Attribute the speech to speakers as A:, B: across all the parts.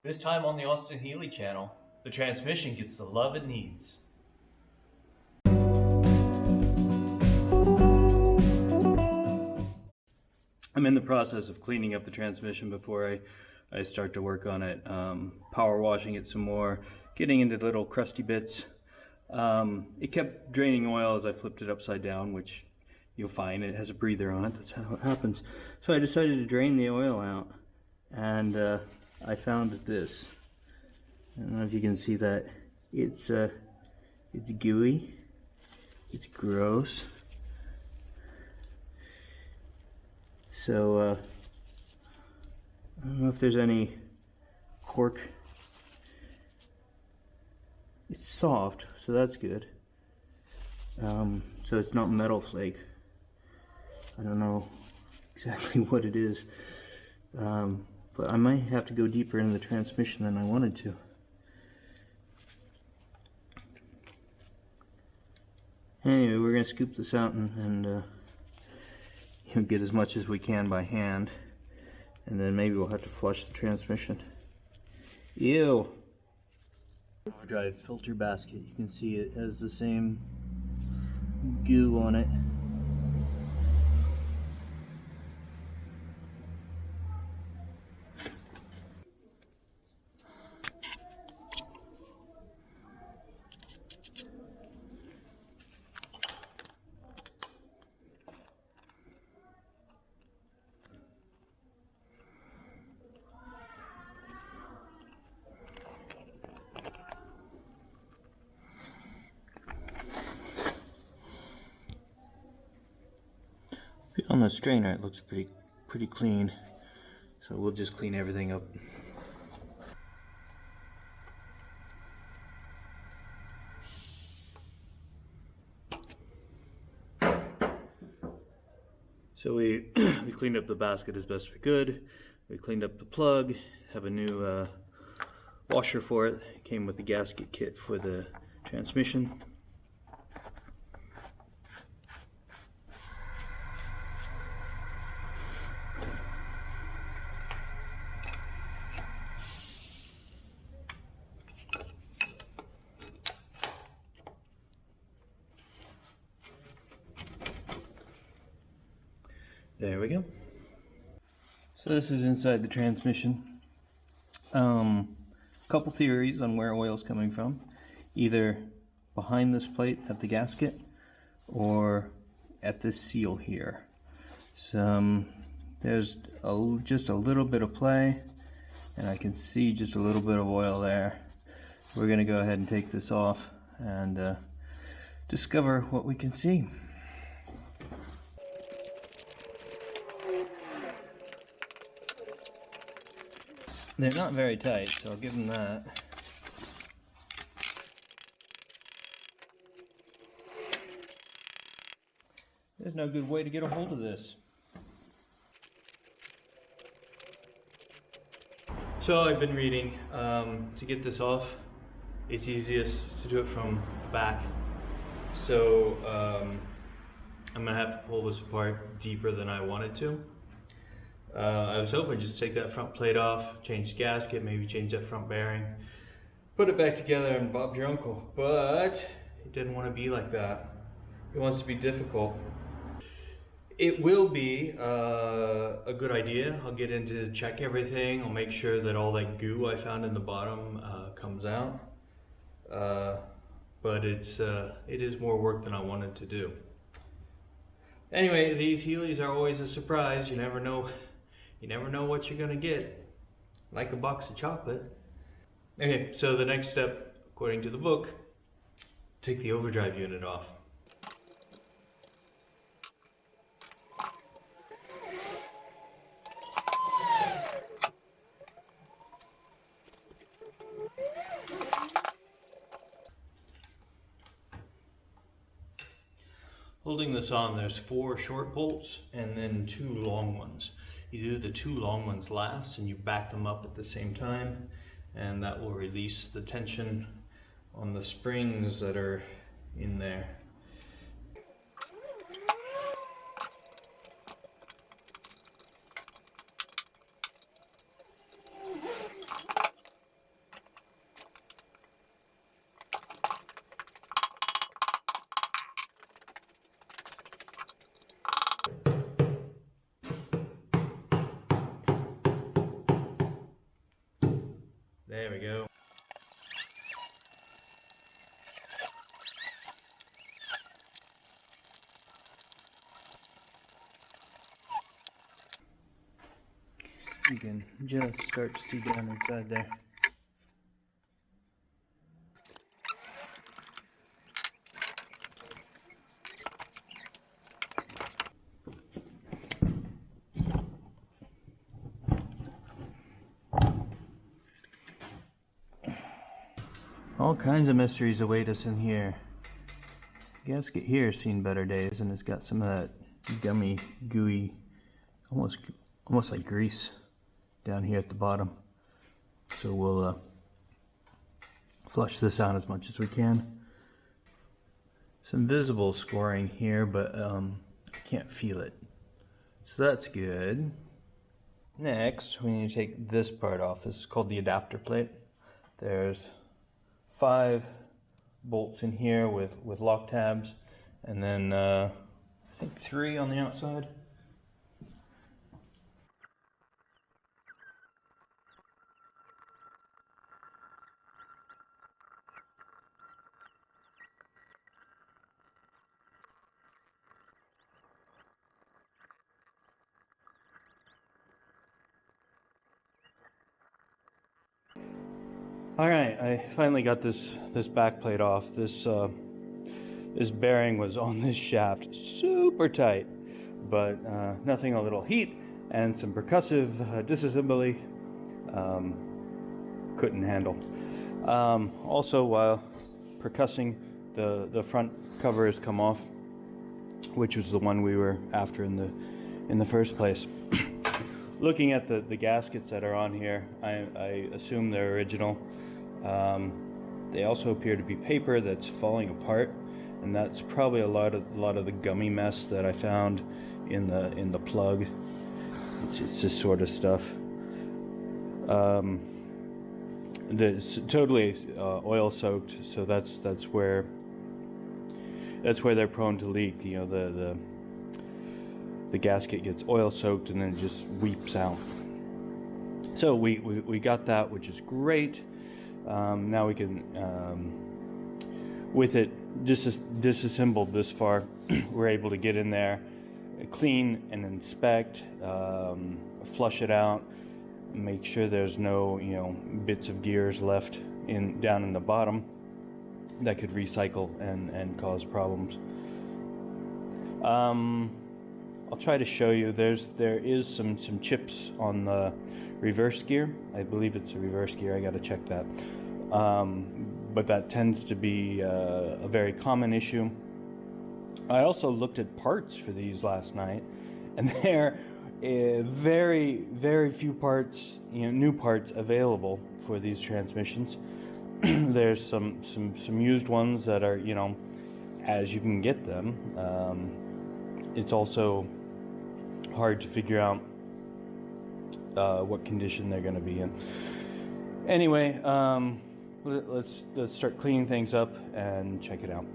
A: This time on the Austin Healey channel, the transmission gets the love it needs. I'm in the process of cleaning up the transmission before I start to work on it, power washing it some more, getting into little crusty bits. It kept draining oil as I flipped it upside down, which you'll find it has a breather on it. That's how it happens. So I decided to drain the oil out, and I found this. I don't know if you can see that. It's gooey. It's gross. So I don't know if there's any cork. It's soft, so that's good. So it's not metal flake. I don't know exactly what it is, but I might have to go deeper in the transmission than I wanted to. Anyway, we're gonna scoop this out and get as much as we can by hand, and then maybe we'll have to flush the transmission. Ew! Overdrive filter basket. You can see it has the same goo on it. On the strainer it looks pretty clean, so we'll just clean everything up. So we cleaned up the basket as best we could. We cleaned up the plug, have a new washer for it. It came with the gasket kit for the transmission. There we go. So this is inside the transmission. Couple theories on where oil's coming from. Either behind this plate at the gasket or at this seal here. So there's just a little bit of play, and I can see just a little bit of oil there. We're gonna go ahead and take this off and discover what we can see. They're not very tight, so I'll give them that. There's no good way to get a hold of this. So I've been reading, to get this off, it's easiest to do it from the back. So I'm gonna have to pull this apart deeper than I wanted to. I was hoping just to take that front plate off, change the gasket, maybe change that front bearing, put it back together and Bob's your uncle. But it didn't want to be like that. It wants to be difficult. It will be a good idea. I'll get into check everything. I'll make sure that all that goo I found in the bottom comes out. But it is more work than I wanted to do. Anyway, these Healeys are always a surprise. You never know what you're gonna get. Like a box of chocolate. Okay, so the next step, according to the book, take the overdrive unit off. Holding this on, there's 4 short bolts and then 2 long ones. You do the 2 long ones last and you back them up at the same time, and that will release the tension on the springs that are in there. There we go. You can just start to see down inside there. All kinds of mysteries await us in here. The gasket here has seen better days, and it's got some of that gummy, gooey, almost like grease down here at the bottom. So we'll flush this out as much as we can. Some visible scoring here, but I can't feel it. So that's good. Next, we need to take this part off. This is called the adapter plate. There's 5 bolts in here with lock tabs, and then I think 3 on the outside. All right, I finally got this back plate off. This bearing was on this shaft super tight, but nothing a little heat and some percussive disassembly couldn't handle. Also, while percussing, the front cover has come off, which was the one we were after in the first place. Looking at the gaskets that are on here, I assume they're original. They also appear to be paper that's falling apart, and that's probably a lot of the gummy mess that I found in the plug. It's this sort of stuff. It's totally oil soaked, so that's where they're prone to leak. You know, the gasket gets oil soaked and then it just weeps out. So we got that, which is great. Now we can, with it disassembled this far, we're able to get in there, clean and inspect, flush it out, make sure there's no bits of gears left down in the bottom that could recycle and cause problems. I'll try to show you. There is some chips on the reverse gear. I believe it's a reverse gear. I got to check that. But that tends to be a very common issue. I also looked at parts for these last night, and there are very, very few parts, new parts available for these transmissions. There's some used ones that are, as you can get them. It's also hard to figure out what condition they're going to be in. Anyway, let's start cleaning things up and check it out.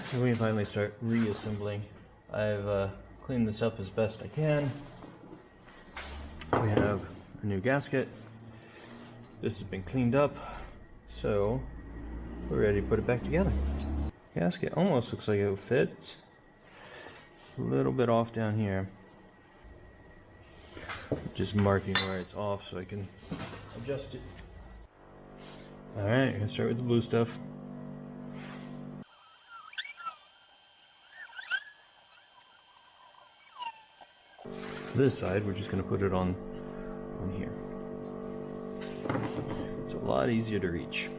A: So we finally start reassembling. I've cleaned this up as best I can. We have a new gasket. This has been cleaned up, so we're ready to put it back together. Gasket almost looks like it fits. A little bit off down here. Just marking where it's off so I can adjust it. Alright, I'm gonna start with the blue stuff. This side, we're just going to put it on here. It's a lot easier to reach.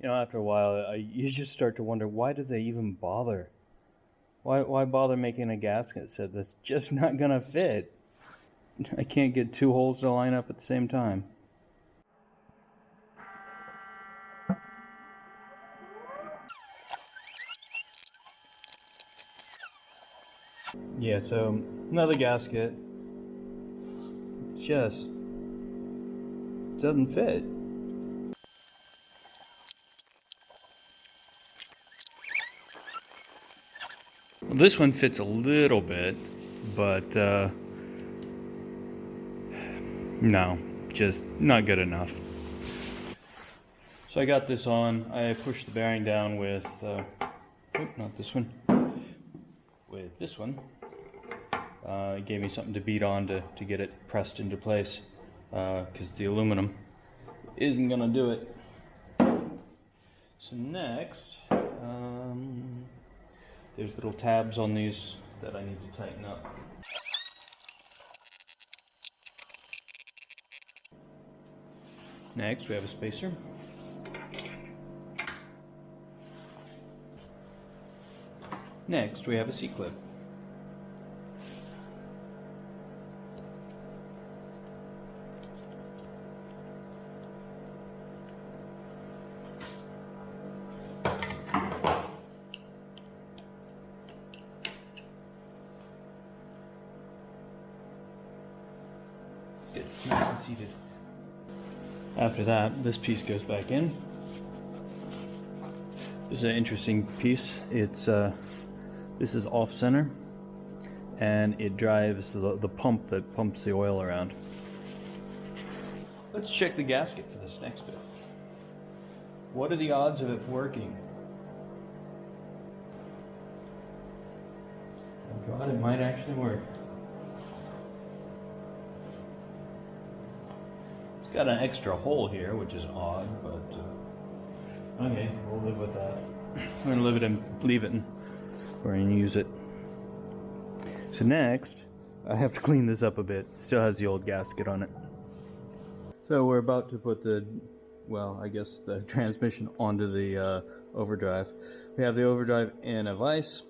A: After a while, you just start to wonder, why do they even bother? Why bother making a gasket set that's just not gonna fit? I can't get two holes to line up at the same time. Yeah, so another gasket just doesn't fit. This one fits a little bit, but no, just not good enough. So I got this on. I pushed the bearing down with, not this one, with this one. It gave me something to beat on to get it pressed into place, because the aluminum isn't gonna do it. So next, there's little tabs on these that I need to tighten up. Next, we have a spacer. Next, we have a C-clip. Get nice and seated. After that, this piece goes back in. This is an interesting piece. It's this is off center, and it drives the pump that pumps the oil around. Let's check the gasket for this next bit. What are the odds of it working? Oh God, it might actually work. It's got an extra hole here, which is odd, but okay, we'll live with that. We're gonna leave it and we're gonna use it. So next, I have to clean this up a bit. Still has the old gasket on it. So we're about to put the, well, I guess the transmission onto the overdrive. We have the overdrive in a vise.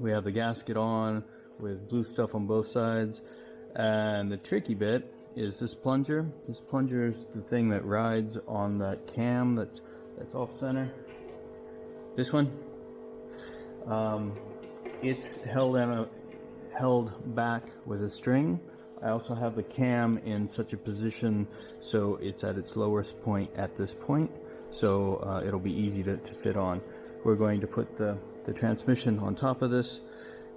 A: We have the gasket on with blue stuff on both sides. And the tricky bit is this plunger. This plunger is the thing that rides on that cam that's off center. This one. It's held back with a string. I also have the cam in such a position so it's at its lowest point at this point, so it'll be easy to fit on. We're going to put the transmission on top of this.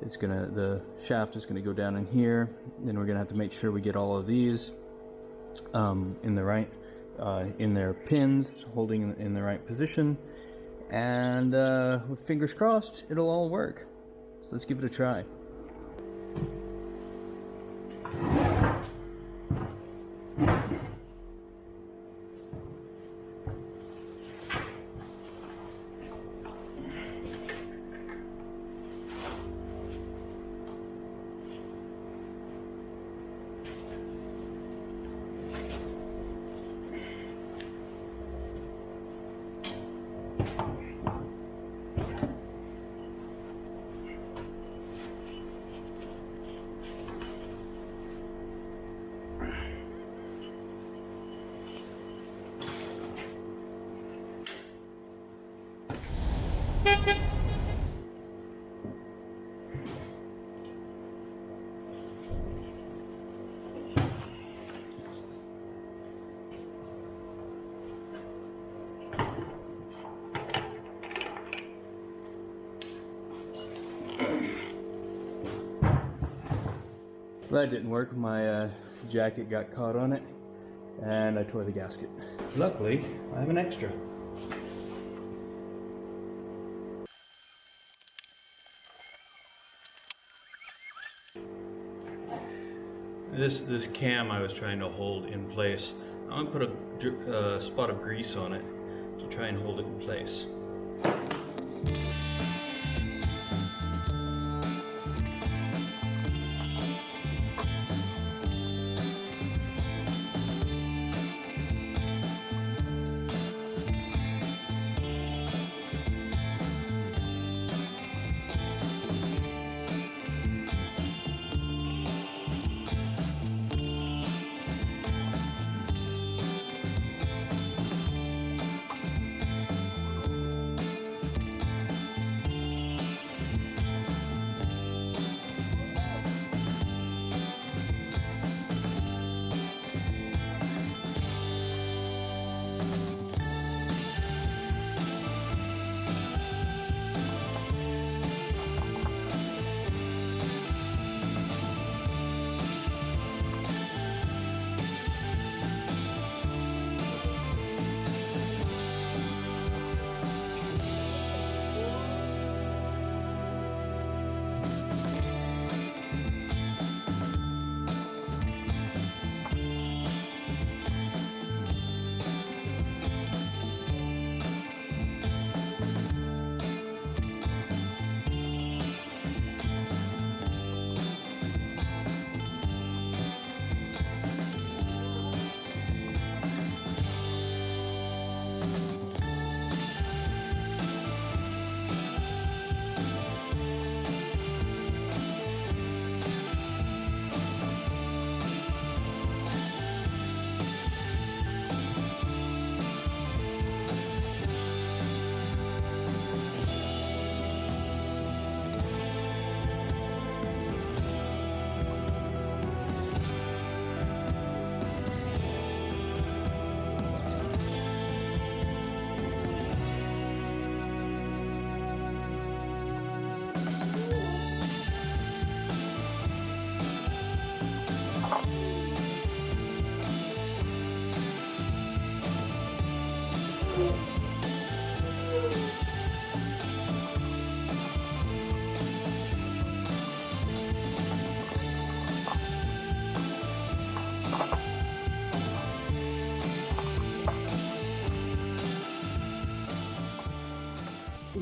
A: The shaft is gonna go down in here. Then we're gonna have to make sure we get all of these in their pins, holding in the right position. And with fingers crossed, it'll all work. So let's give it a try. That didn't work. My jacket got caught on it and I tore the gasket. Luckily, I have an extra. This cam I was trying to hold in place. I'm gonna put a spot of grease on it to try and hold it in place.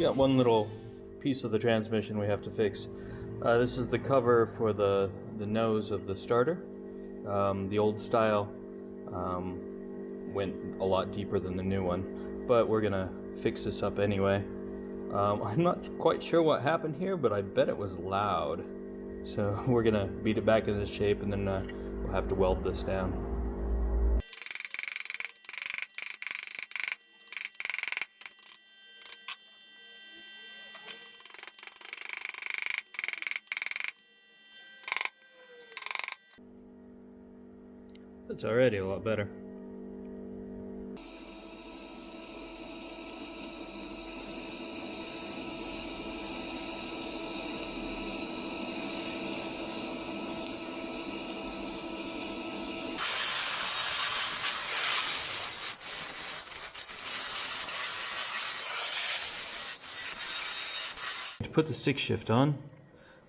A: got one little piece of the transmission we have to fix. This is the cover for the nose of the starter. The old style went a lot deeper than the new one, but we're gonna fix this up anyway. I'm not quite sure what happened here, but I bet it was loud. So we're gonna beat it back into shape, and then we'll have to weld this down. It's already a lot better. To put the stick shift on,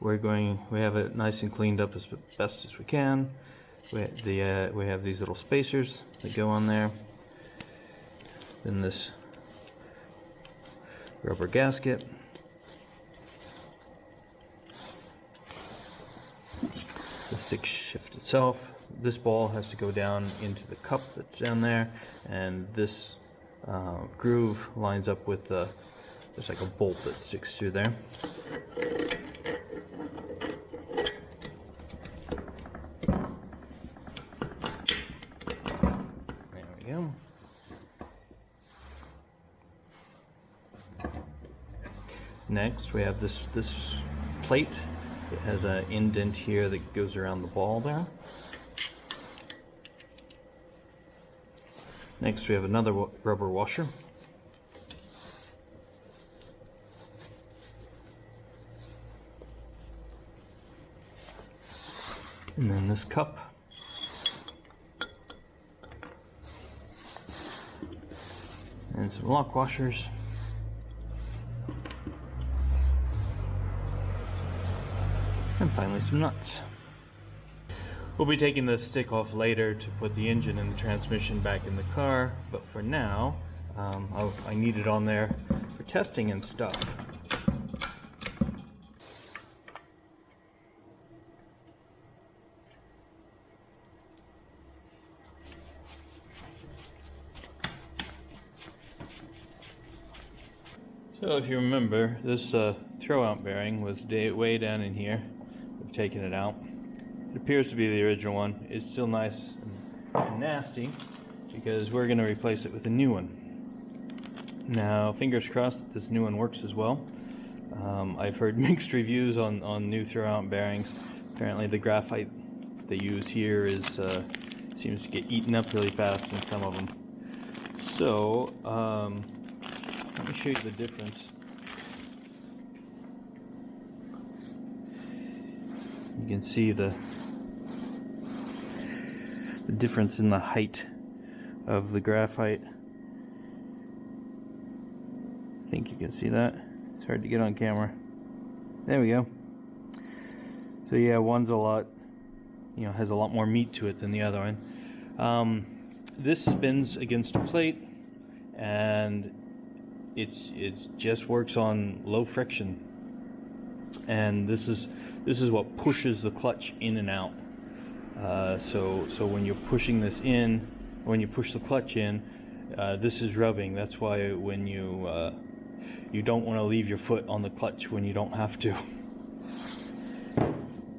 A: we have it nice and cleaned up as best as we can. We have these little spacers that go on there. Then this rubber gasket. The stick shift itself. This ball has to go down into the cup that's down there, and this groove lines up with there's like a bolt that sticks through there. Next, we have this plate. It has an indent here that goes around the ball there. Next, we have another rubber washer. And then this cup. And some lock washers. And finally some nuts. We'll be taking the stick off later to put the engine and the transmission back in the car, but for now, I need it on there for testing and stuff. So if you remember, this throwout bearing was way down in here. We've taken it out. It appears to be the original one. It's still nice and nasty because we're going to replace it with a new one. Now, fingers crossed that this new one works as well. I've heard mixed reviews on new throwout bearings. Apparently the graphite they use here seems to get eaten up really fast in some of them. So, let me show you the difference. You can see the difference in the height of the graphite. I think you can see that. It's hard to get on camera. There we go. So yeah, one's a lot, has a lot more meat to it than the other one. This spins against a plate, and it just works on low friction, and this is what pushes the clutch in and out. So when you're pushing this in, when you push the clutch in, this is rubbing. That's why when you don't want to leave your foot on the clutch when you don't have to.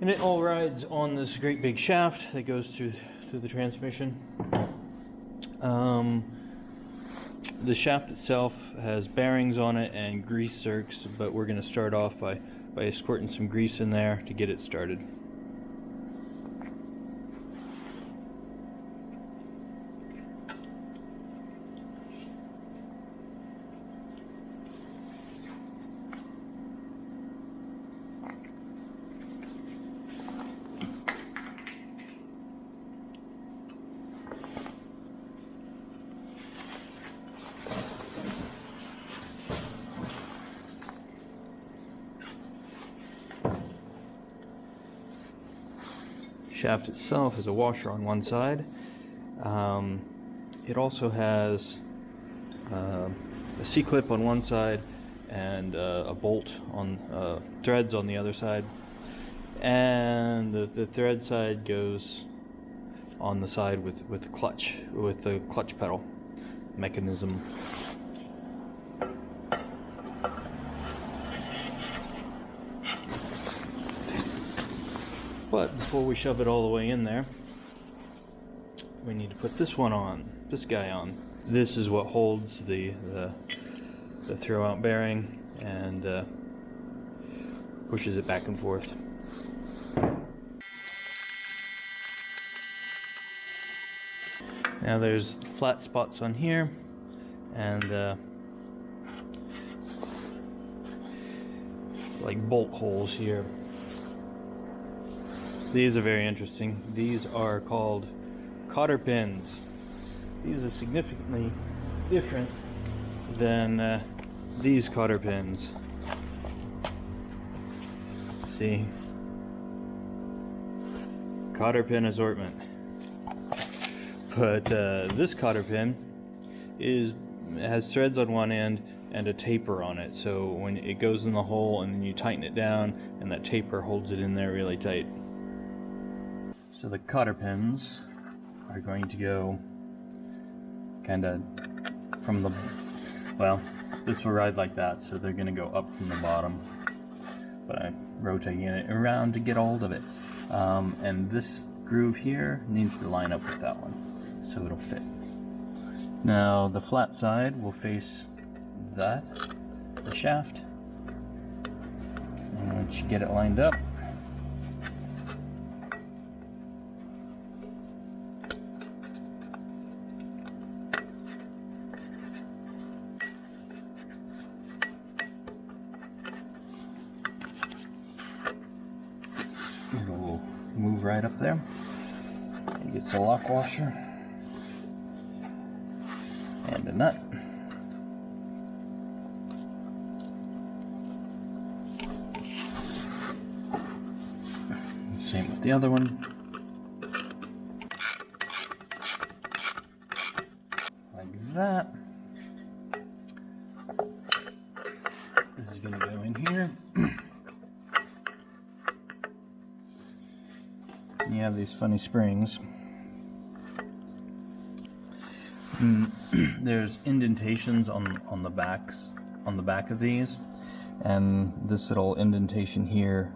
A: And it all rides on this great big shaft that goes through the transmission. The shaft itself has bearings on it and grease zerks, but we're going to start off by squirting some grease in there to get it started. Shaft itself has a washer on one side. It also has a C-clip on one side and a bolt on threads on the other side, and the thread side goes on the side with the clutch pedal mechanism. But before we shove it all the way in there, we need to put this one on, this guy on. This is what holds the throw-out bearing and pushes it back and forth. Now there's flat spots on here and like bolt holes here. These are very interesting. These are called cotter pins. These are significantly different than these cotter pins. See? Cotter pin assortment. But this cotter pin has threads on one end and a taper on it. So when it goes in the hole and then you tighten it down, and that taper holds it in there really tight. So the cotter pins are going to go kind of from the, well, this will ride like that, so they're going to go up from the bottom, but I'm rotating it around to get a hold of it. And this groove here needs to line up with that one, so it'll fit. Now the flat side will face the shaft, and once you get it lined up, it'll move right up there. It gets a lock washer and a nut. Same with the other one. Like that. This is going to go in here. You have these funny springs. There's indentations on the back of these, and this little indentation here,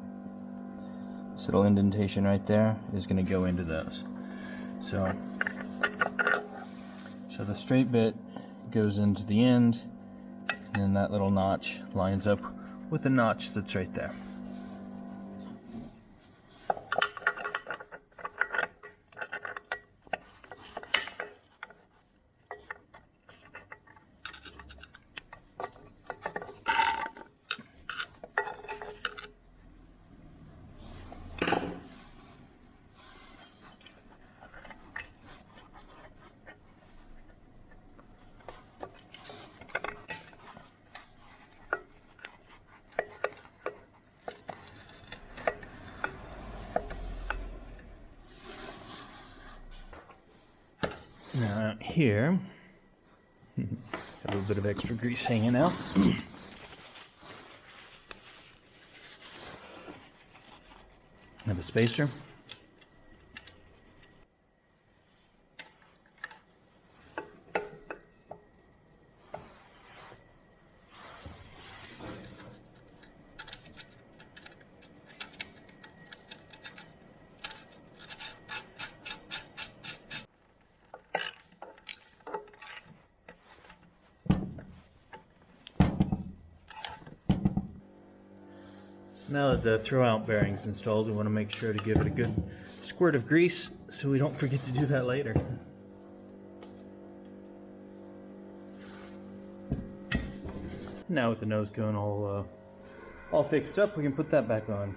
A: this little indentation right there, is going to go into those. So the straight bit goes into the end, and then that little notch lines up with the notch that's right there. Now here, a little bit of extra grease hanging out. Have a spacer. Now that the throw-out bearing's installed, we want to make sure to give it a good squirt of grease so we don't forget to do that later. Now with the nose cone all fixed up, we can put that back on.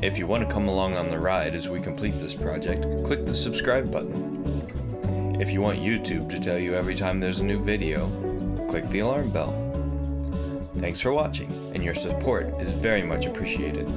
B: If you want to come along on the ride as we complete this project, click the subscribe button. If you want YouTube to tell you every time there's a new video, click the alarm bell. Thanks for watching, and your support is very much appreciated.